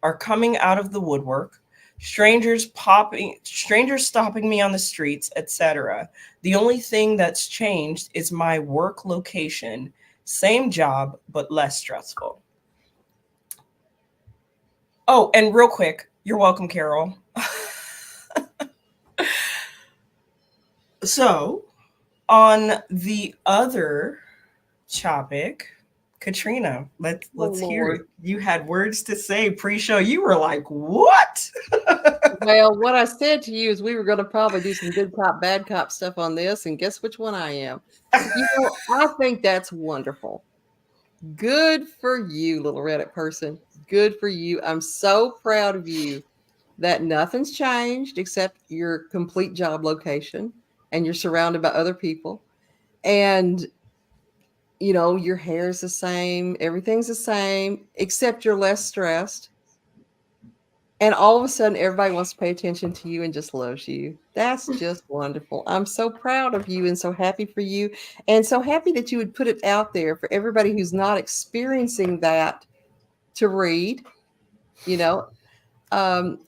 are coming out of the woodwork, strangers stopping me on the streets, etc. The only thing that's changed is my work location. Same job, but less stressful. Oh, and real quick, you're welcome, Carol. So, on the other topic, Katrina, let's hear it. You had words to say pre-show. You were like, "What?" Well, what I said to you is we were going to probably do some good cop, bad cop stuff on this, and guess which one I am? I think that's wonderful. Good for you, little Reddit person. Good for you. I'm so proud of you that nothing's changed except your complete job location, and you're surrounded by other people. And, your hair is the same. Everything's the same, except you're less stressed. And all of a sudden, everybody wants to pay attention to you and just loves you. That's just wonderful. I'm so proud of you and so happy for you. And so happy that you would put it out there for everybody who's not experiencing that to read. You know, um,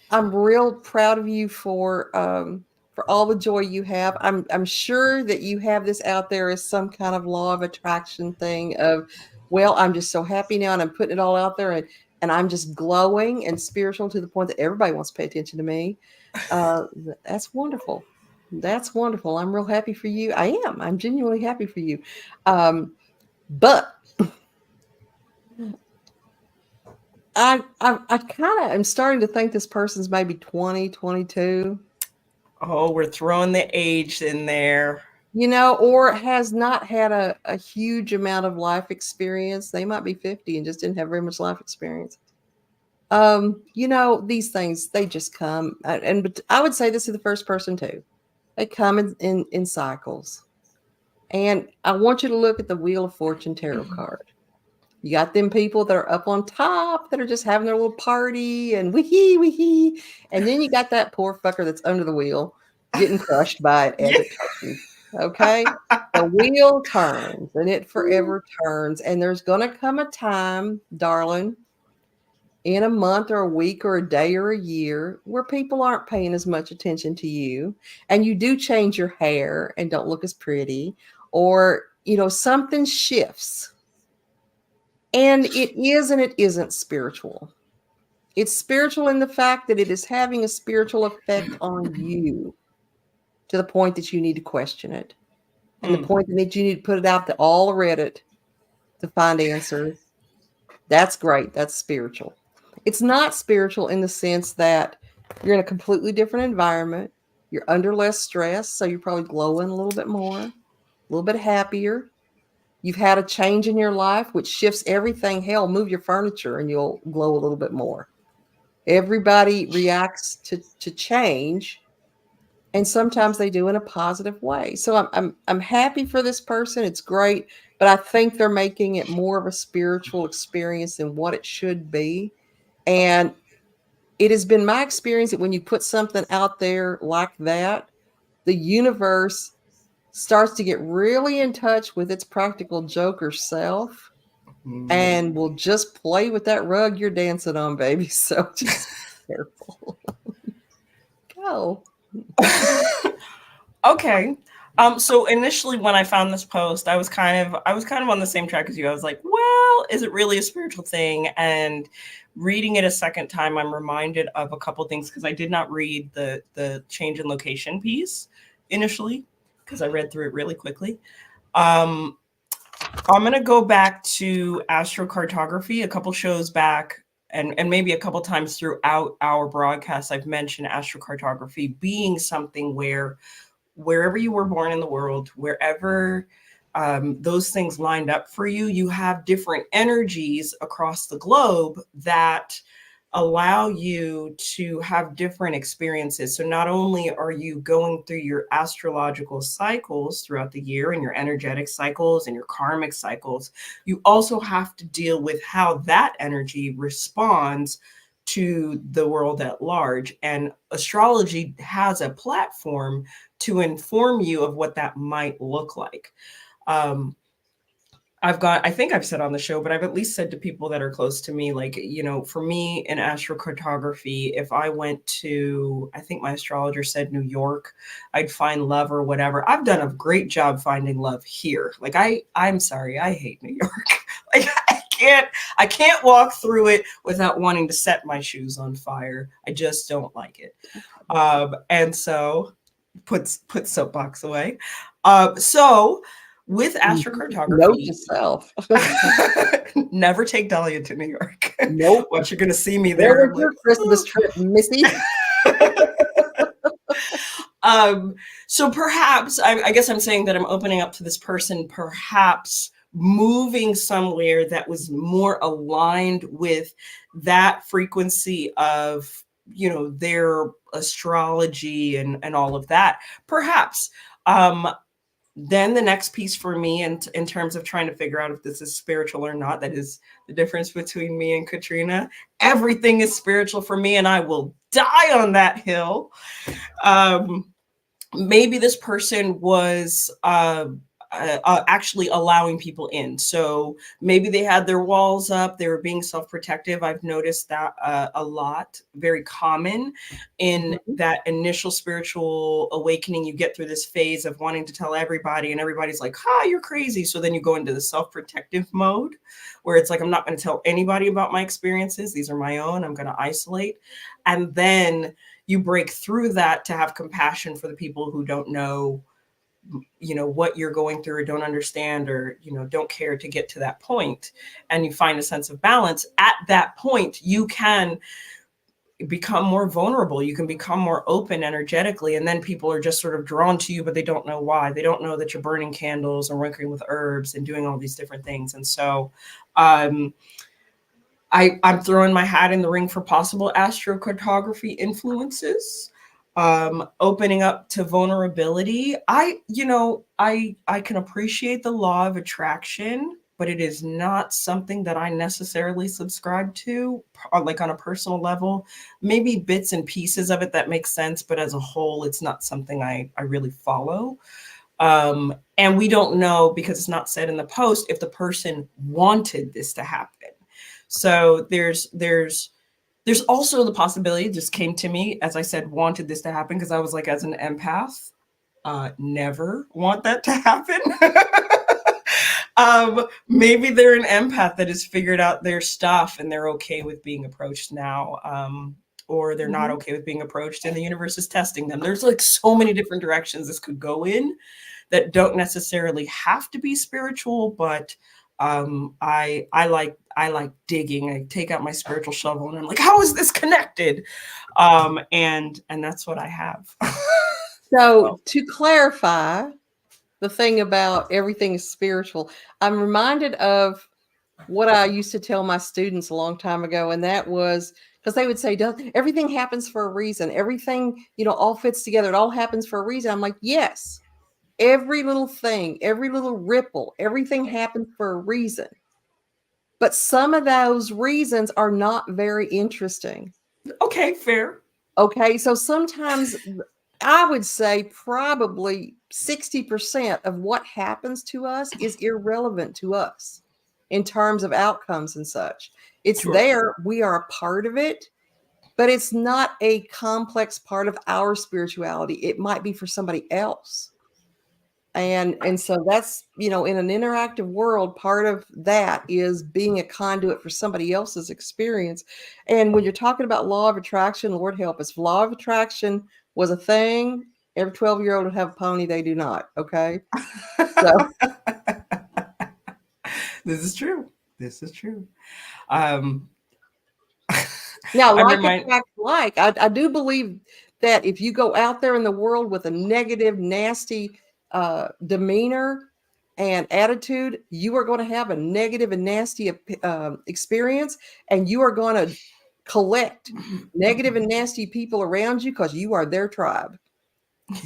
I'm real proud of you for all the joy you have. I'm sure that you have this out there as some kind of law of attraction thing of, well, I'm just so happy now and I'm putting it all out there and I'm just glowing and spiritual to the point that everybody wants to pay attention to me. That's wonderful. That's wonderful. I'm real happy for you. I am. I'm genuinely happy for you. But I kind of am starting to think this person's maybe 20, 22. Oh, we're throwing the age in there. Or has not had a huge amount of life experience. They might be 50 and just didn't have very much life experience. These things, they just come. But I would say this to the first person too. They come in cycles. And I want you to look at the Wheel of Fortune tarot card. You got them people that are up on top that are just having their little party and wee wee. And then you got that poor fucker that's under the wheel getting crushed by it as it turns. Okay. The wheel turns and it forever turns. And there's going to come a time, darling, in a month or a week or a day or a year where people aren't paying as much attention to you. And you do change your hair and don't look as pretty, or, something shifts. And it is and it isn't spiritual. It's spiritual in the fact that it is having a spiritual effect on you to the point that you need to question it. And the point that you need to put it out to all Reddit to find answers. That's great. That's spiritual. It's not spiritual in the sense that you're in a completely different environment. You're under less stress, so you're probably glowing a little bit more, a little bit happier. You've had a change in your life, which shifts everything. Hell, move your furniture and you'll glow a little bit more. Everybody reacts to change, and sometimes they do in a positive way. So I'm happy for this person. It's great, but I think they're making it more of a spiritual experience than what it should be. And it has been my experience that when you put something out there like that, the universe starts to get really in touch with its practical joker self and will just play with that rug you're dancing on, baby. So just be careful. Go. Okay. So initially when I found this post, I was kind of on the same track as you. I was like, well, is it really a spiritual thing? And reading it a second time, I'm reminded of a couple things because I did not read the change in location piece initially because I read through it really quickly. I'm going to go back to astrocartography. A couple shows back and maybe a couple times throughout our broadcast, I've mentioned astrocartography being something where wherever you were born in the world, wherever those things lined up for you, you have different energies across the globe that allow you to have different experiences. So not only are you going through your astrological cycles throughout the year and your energetic cycles and your karmic cycles, you also have to deal with how that energy responds to the world at large. And astrology has a platform to inform you of what that might look like. I think I've said on the show, but I've at least said to people that are close to me, like, for me in astrocartography, if I went to, I think my astrologer said New York, I'd find love or whatever. I've done a great job finding love here. Like, I'm sorry, I hate New York. Like, I can't walk through it without wanting to set my shoes on fire. I just don't like it. And so put soapbox away. So with astrocartography, Note to self. never take Dahlia to New York. Nope. What you're going to see me there. Where was your Christmas trip, Missy? So perhaps, I guess I'm saying that I'm opening up to this person, perhaps moving somewhere that was more aligned with that frequency of, their astrology and all of that. Perhaps, Then the next piece for me, and in terms of trying to figure out if this is spiritual or not, that is the difference between me and Katrina. Everything is spiritual for me, and I will die on that hill. Um, Maybe this person was actually allowing people in. So maybe they had their walls up, they were being self protective. I've noticed that a lot, very common in Mhm. that initial spiritual awakening. You get through this phase of wanting to tell everybody, and everybody's like, "Ha, you're crazy." So then you go into the self protective mode where it's like, I'm not going to tell anybody about my experiences. These are my own. I'm going to isolate. And then you break through that to have compassion for the people who don't know, what you're going through, or don't understand, or don't care to get to that point. And you find a sense of balance at that point. You can become more vulnerable, you can become more open energetically, and then people are just sort of drawn to you, but they don't know why. They don't know that you're burning candles and working with herbs and doing all these different things. And so um I'm throwing my hat in the ring for possible astrocartography influences, opening up to vulnerability. I can appreciate the law of attraction, but it is not something that I necessarily subscribe to, like on a personal level. Maybe bits and pieces of it that make sense, but as a whole, it's not something I really follow. And we don't know, because it's not said in the post, if the person wanted this to happen. So there's also the possibility, just came to me, as I said, wanted this to happen, because I was like, as an empath, never want that to happen. Maybe they're an empath that has figured out their stuff and they're okay with being approached now. Or they're not Mhm. okay with being approached and the universe is testing them. There's like so many different directions this could go in that don't necessarily have to be spiritual, but I like digging. I take out my spiritual shovel and I'm like, how is this connected? And that's what I have. So So, to clarify the thing about everything is spiritual, I'm reminded of what I used to tell my students a long time ago, and that was because they would say, everything happens for a reason. Everything, all fits together. It all happens for a reason. I'm like, yes, every little thing, every little ripple, everything happens for a reason. But some of those reasons are not very interesting. okay, fair. Okay. So sometimes I would say probably 60% of what happens to us is irrelevant to us in terms of outcomes and such. It's Sure. there, we are a part of it, but it's not a complex part of our spirituality. It might be for somebody else. And so that's, in an interactive world, part of that is being a conduit for somebody else's experience. And when you're talking about law of attraction, Lord help us, law of attraction was a thing, every 12-year-old would have a pony. They do not. Okay. So This is true. This is true. Um, now, I'm like reminded. attract like, I do believe that if you go out there in the world with a negative, nasty demeanor and attitude, you are going to have a negative and nasty experience, and you are going to collect negative and nasty people around you because you are their tribe.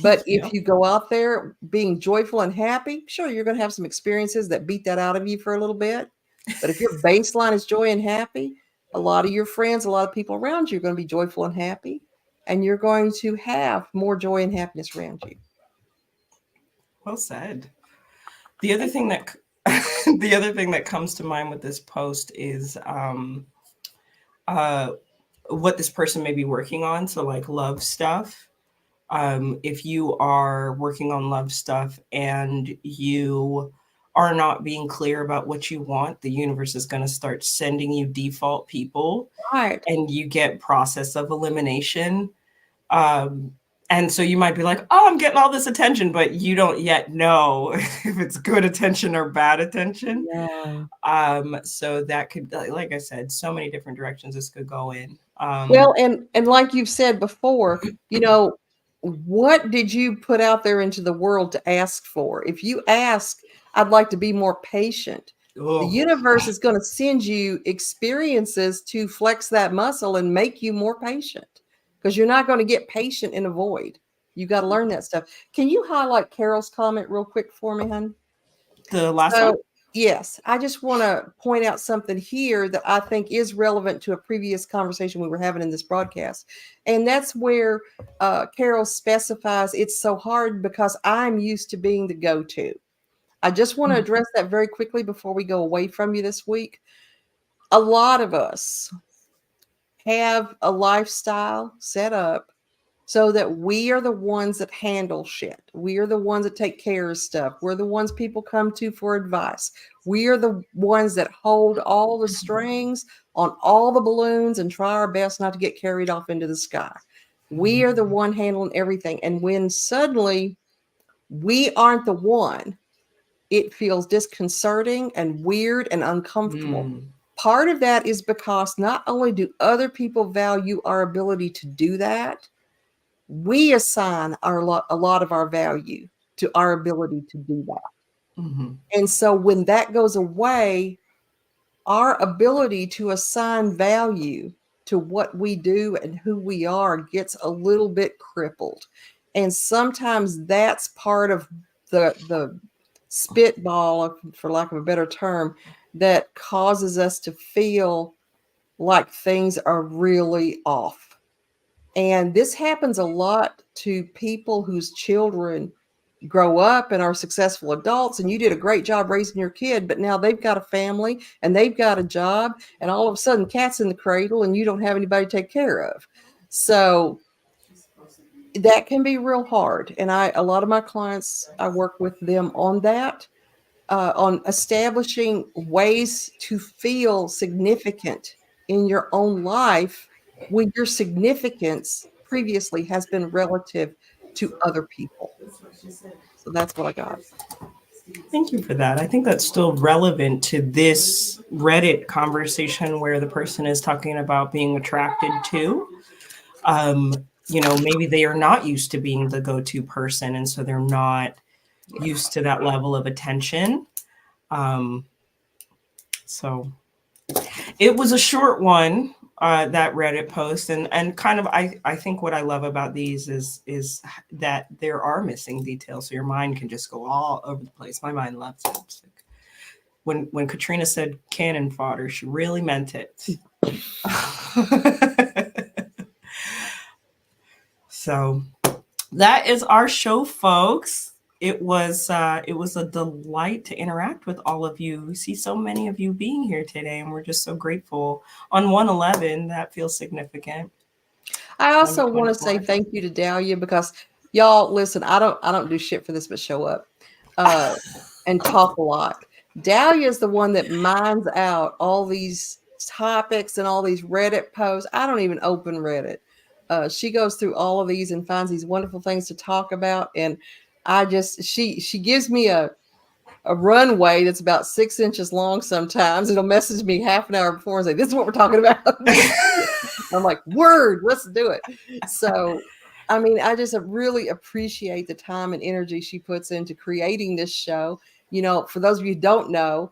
But if Yep. you go out there being joyful and happy, sure, you're going to have some experiences that beat that out of you for a little bit. But if your baseline is joy and happy, a lot of your friends, a lot of people around you are going to be joyful and happy, and you're going to have more joy and happiness around you. Well said. The other Thank thing you. that the other thing that comes to mind with this post is uh, what this person may be working on. So like love stuff. If you are working on love stuff and you are not being clear about what you want, the universe is going to start sending you default people, Right. and you get process of elimination. Um, and so you might be like, oh, I'm getting all this attention, but you don't yet know if it's good attention or bad attention. Yeah. So that could, like I said, so many different directions this could go in. Well, and like you've said before, what did you put out there into the world to ask for? If you ask, I'd like to be more patient, the Oh, universe is going to send you experiences to flex that muscle and make you more patient, because you're not going to get patient in a void. You got to learn that stuff. Can you highlight Carol's comment real quick for me, hon? The last So, one? yes, I just want to point out something here that I think is relevant to a previous conversation we were having in this broadcast. And that's where Carol specifies it's so hard because I'm used to being the go-to. I just want to address that very quickly before we go away from you this week. A lot of us have a lifestyle set up so that we are the ones that handle shit. We are the ones that take care of stuff. We're the ones people come to for advice. We are the ones that hold all the strings on all the balloons and try our best not to get carried off into the sky. We are the one handling everything. And when suddenly we aren't the one, it feels disconcerting and weird and uncomfortable. Part of that is because not only do other people value our ability to do that, we assign a lot of our value to our ability to do that. And so when that goes away, our ability to assign value to what we do and who we are gets a little bit crippled. And sometimes that's part of the spitball, for lack of a better term, that causes us to feel like things are really off. And this happens a lot to people whose children grow up and are successful adults, and you did a great job raising your kid, but now they've got a family and they've got a job, and all of a sudden cat's in the cradle and you don't have anybody to take care of. So that can be real hard. And a lot of my clients, I work with them on that, on establishing ways to feel significant in your own life when your significance previously has been relative to other people. So that's what I got. Thank you for that. I think that's still relevant to this Reddit conversation where the person is talking about being attracted to. Maybe they are not used to being the go-to person, and so they're not used to that level of attention. So it was a short one, that Reddit post, and kind of I think what I love about these is that there are missing details, so your mind can just go all over the place. My mind loves it. When Katrina said cannon fodder, she really meant it. So that is our show, folks. It was a delight to interact with all of you. We see so many of you being here today, and we're just so grateful. On 111, that feels significant. I also want to say thank you to Dahlia, because y'all listen, I don't do shit for this but show up and talk a lot. Dahlia is the one that mines out all these topics and all these Reddit posts. I don't even open Reddit. She goes through all of these and finds these wonderful things to talk about. And she gives me a runway that's about 6 inches long sometimes. It'll message me half an hour before and say, this is what we're talking about. I'm like, word, let's do it. So, I mean, I just really appreciate the time and energy she puts into creating this show. For those of you who don't know,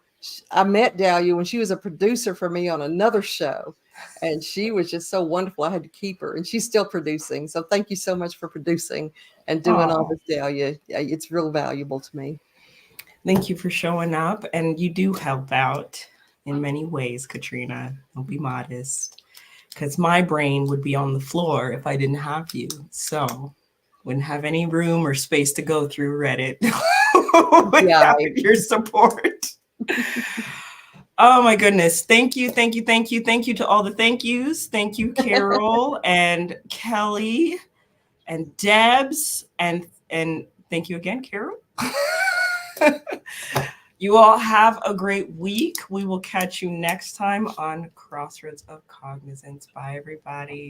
I met Dahlia when she was a producer for me on another show, and she was just so wonderful. I had to keep her, and she's still producing. So thank you so much for producing and doing all this, Dahlia. It's real valuable to me. Thank you for showing up, and you do help out in many ways, Katrina. Don't be modest, because my brain would be on the floor if I didn't have you. So wouldn't have any room or space to go through Reddit without your support. Oh my goodness. Thank you to all the thank yous. Thank you, Carol and Kelly and Debs, and thank you again, Carol. You all have a great week. We will catch you next time on Crossroads of Cognizance. Bye, everybody.